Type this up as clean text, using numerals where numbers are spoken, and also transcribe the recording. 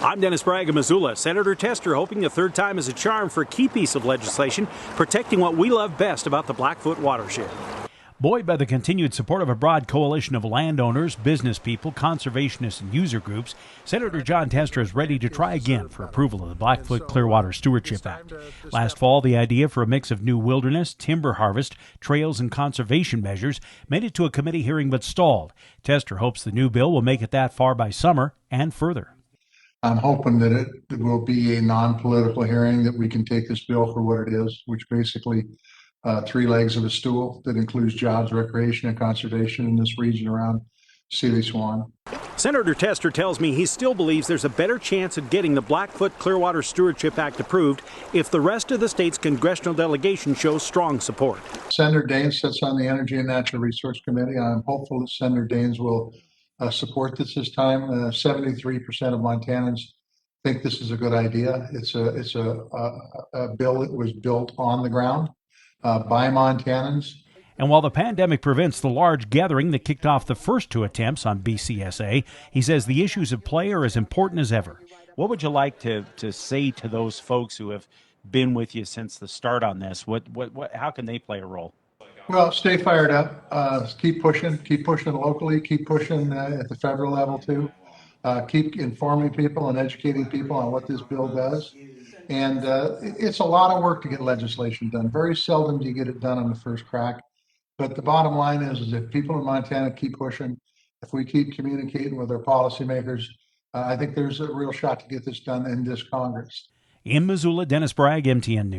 I'm Dennis Bragg of Missoula. Senator Tester hoping a third time is a charm for a key piece of legislation protecting what we love best about the Blackfoot watershed. Buoyed by the continued support of a broad coalition of landowners, business people, conservationists, and user groups, Senator Jon Tester is ready to try again for approval of the Blackfoot Clearwater Stewardship Act. Last fall, the idea for a mix of new wilderness, timber harvest, trails, and conservation measures made it to a committee hearing but stalled. Tester hopes the new bill will make it that far by summer and further. I'm hoping that it will be a non-political hearing, that we can take this bill for what it is, which basically three legs of a stool that includes jobs, recreation, and conservation in this region around Sealy Swan. Senator Tester tells me he still believes there's a better chance of getting the Blackfoot Clearwater Stewardship Act approved if the rest of the state's congressional delegation shows strong support. Senator Daines sits on the Energy and Natural Resource Committee. I'm hopeful that Senator Daines will support this time. 73% of Montanans think this is a good idea. It's a bill that was built on the ground by Montanans. And while the pandemic prevents the large gathering that kicked off the first two attempts on BCSA, he says the issues at play are as important as ever. What would you like to say to those folks who have been with you since the start on this? How can they play a role? Well, stay fired up. Keep pushing locally. Keep pushing at the federal level too. Keep informing people and educating people on what this bill does. And it's a lot of work to get legislation done. Very seldom do you get it done on the first crack. But the bottom line is if people in Montana keep pushing, if we keep communicating with our policymakers, I think there's a real shot to get this done in this Congress. In Missoula, Dennis Bragg, MTN News.